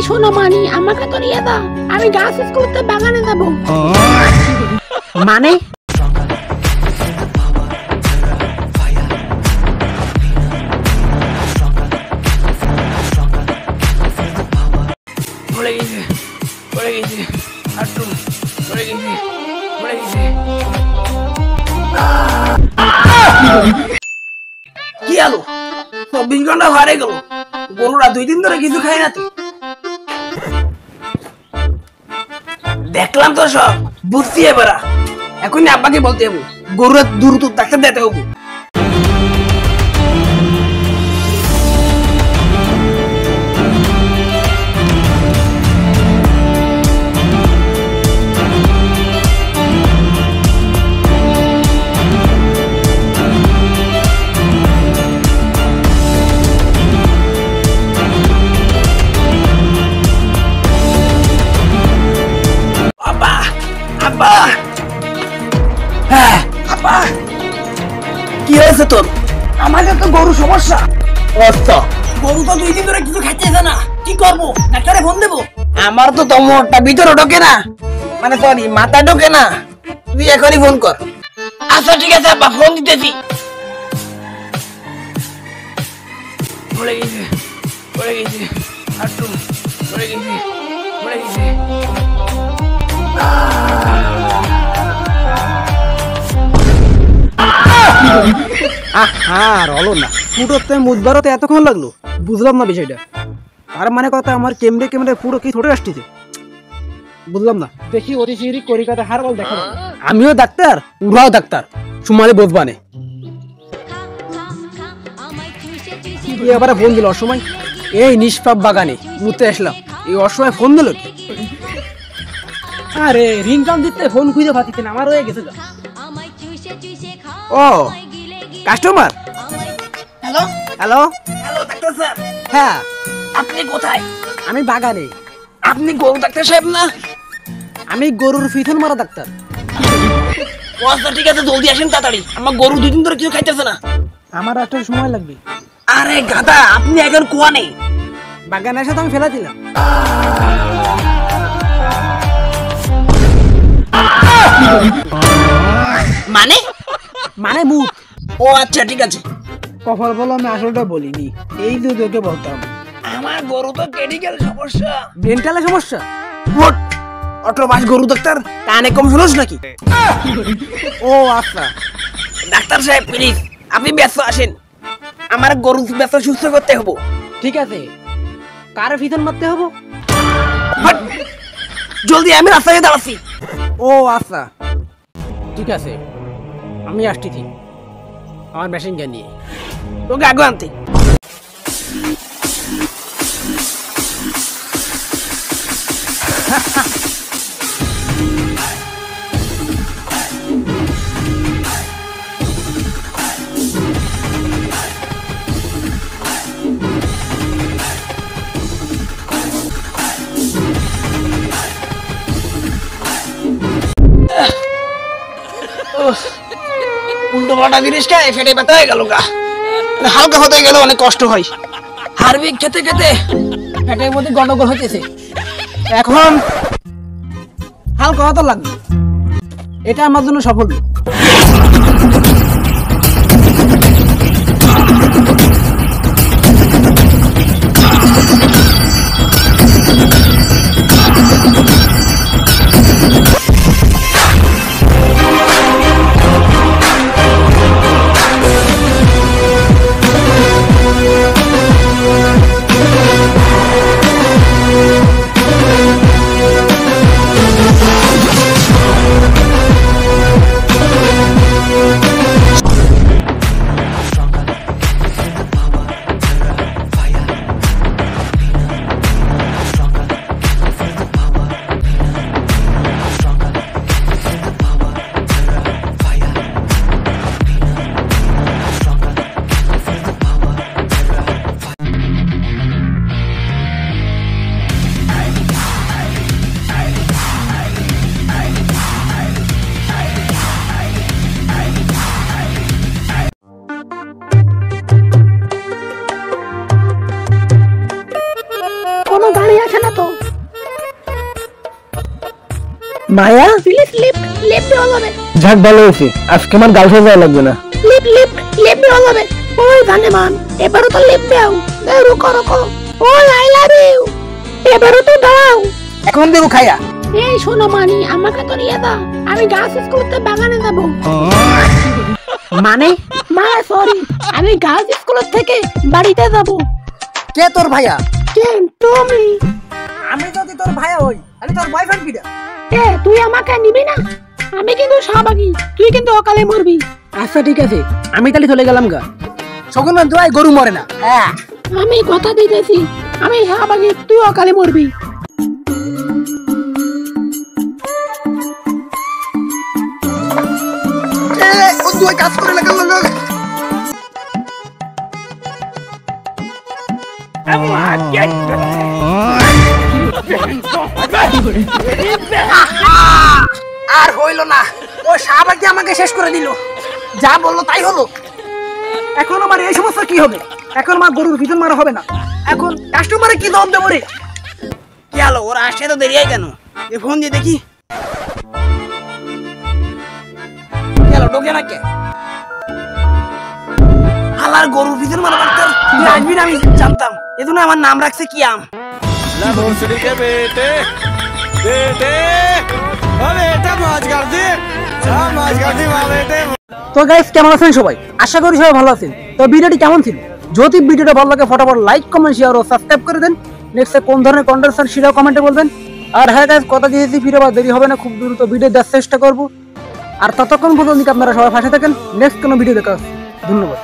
সোনামানি আমাকে তো নিয়ে দাও, আমি গাছ করতে বাগানে যাবো। মানে কি আলো 24 ঘন্টা হারে গেল, গরুরা 2 দিন ধরে কিছু খায় না তো। দেখলাম তো সব বুঝছি, এবার এখন আব্বাকে বলতে হবে গরুরা দ্রুত ডাক্তার দিতে হবে। কি হয়েছে তোর? আমাদের তো গরু সমস্যা। গরু তো 2 দিন ধরে কিছু খাইতেছে না, কি করবো? ডাক্তারে ফোন দেবো? আমার তো তোমরটা ভিতরে ঢোকে না, মানে সরি মাথা ঢোকে না, তুই এখনই ফোন কর। আচ্ছা ঠিক আছে আব্বা, ফোন দিতেছি। পড়ে গেছে হাঁটু, পড়ে গেছে। রলো না ফুটোতে মুদবারতে এতক্ষণ লাগলো, বুঝলাম না বিষয়টা। তার মানে কথা আমার কেমনে ফুটো কি ছোট আসতেছে, বুঝলাম না। দেখি অতি শীঘ্রই কলিকাতা হারবাল দেখা যাবে। আমিও ডাক্তার, ওরাও ডাক্তার, সুমালে বুঝবানে। কি এবারে ফোন দিল অসময়? এই নিষ্পাপ বাগানে মুতে আসলাম, এই অসময় ফোন দিল কি? আরে রিংটন দিতে ফোন খুঁজে পাচ্ছি না, আমার হয়ে গেছে। ও customer. Hello hello doctor sir. হ্যাঁ আপনি কোথায়? আমি বাগানে। আপনি গরু ডাক্তার সাহেব না? আমি গরুর ফিথন মারা ডাক্তার। আচ্ছা ঠিক আছে, জলদি আসেন তাড়াতাড়ি, আমার গরু 2 দিন ধরে কিছু খাইতেছে না। আমার একটা সময় লাগবে। আরে গাধা, আপনি এখন কুয়া নেই, বাগানে এসে তো আমি ফেলা দিলাম। মানে মানে মুখ। ও আচ্ছা ঠিক আছে। কপাল বলো আমি আসলটা বলিনি, এই যে তোকে বলতাম আমার গরু তো ক্রিটিক্যাল সমস্যা। ডেন্টালে সমস্যা। হোট অটো বাস গরু ডাক্তার, কানে কম শুনোস নাকি? ও আচ্ছা ডাক্তার সাহেব প্লিজ আপনি ব্যস্ত আসেন, আমার গরু ব্যস্ত সুস্থ করতে হবো। ঠিক আছে, কার ফিথন মারতে হবো? হট, জলদি, আমি রাস্তায় দাঁড়াচ্ছি। ও আচ্ছা ঠিক আছে, আমি আসতেছি আমার মেশিন গান নিয়ে, তোকে আগে আনতে। উল্টো পাল্টা জিনিস খায় ফেটে ব্যথা হয়ে গেল গা, হালকা হতে গেলে অনেক কষ্ট হয়। হারবিক খেতে খেতে পেটের মধ্যে গন্ডগোল হইতেছে, এখন হালকা হতো লাগবে, এটা আমার জন্য সফল। আছে না তো? মায়া প্লিজ লিপ লিপ দেওয়া যাবে? যাক ভালো হয়েছে, আজকে আমার গার্লফ্রেন্ড যাওয়া লাগবে না। লিপ লিপ লিপ দেওয়া যাবে? ওই জানেমান, এবারও তো লিপ দাও। রুকো রুকো, ওই আই লাভ ইউ, এবারও তো দাও। এখন দেবো খাইয়া। এই শোনো মানি, আমাকে তো নিয়ে দাও, আমি গাছ স্কুলতে বাগানে যাব। মানে সরি, আমি গাছ স্কুল থেকে বাড়িতে যাব। কে তোর ভাইয়া? কেন তুমি? আমি যদি তোর ভাইয়া হই তাহলে তোর বয়ফ্রেন্ড কিটা? এ তুই আমাকে নিবি না? আমি কিন্তু সহভাগী, তুই কিন্তু অকালে মরবি। আচ্ছা ঠিক আছে, আমি তাহলে চলে গেলাম গা। সকল মান দোয়াই গরু মরে না। হ্যাঁ আমি কথা দিতেছি, আমি সহভাগী, তুই অকালে মরবি। ও দুই কাজ করে লাগাল লাগাল। আর হইল না, ও শাহবাগি আমাকে শেষ করে দিল। যা বললো তাই হলো। এখন আমার এই সমস্যা কি হবে? এখন আমার গরুর ভিতর মারা হবে না, এখন কাস্টমারে কি দাম দেবো রে? কি হলো, ওরা আসে তো দেরি হয় কেন? এ ফোন দিয়ে দেখি। গেল ঢোকে না কে? হালার গরুর ভিতর মারা ডাক্তার, তুই আসবি না আমি জানতাম, এজন্য আমার নাম রাখছে কি আম। भोसड़ी के बेटे बेटे ओ बेटा मौज कर दी मौज कर दी माँ बेटे। তো গাইস কেমন আছেন সবাই? আশা করি সবাই ভালো আছেন। তো ভিডিওটি কেমন ছিল? যদি ভিডিওটা ভালো লাগে ফটাফট লাইক কমেন্ট শেয়ার ও সাবস্ক্রাইব করে দেন। নেক্সটে কোন ধরনের কন্টেন্ট চান সেটাও কমেন্টে বলবেন। আর হ্যাঁ গাইস, কথা দিয়েছি ফিরে আবার দেরি হবে না, খুব দ্রুত ভিডিও দেওয়ার চেষ্টা করব। আর ততক্ষণ পর্যন্ত আপনারা সবাই পাশে থাকেন। নেক্সট কোনো ভিডিও দেখা হচ্ছে। ধন্যবাদ।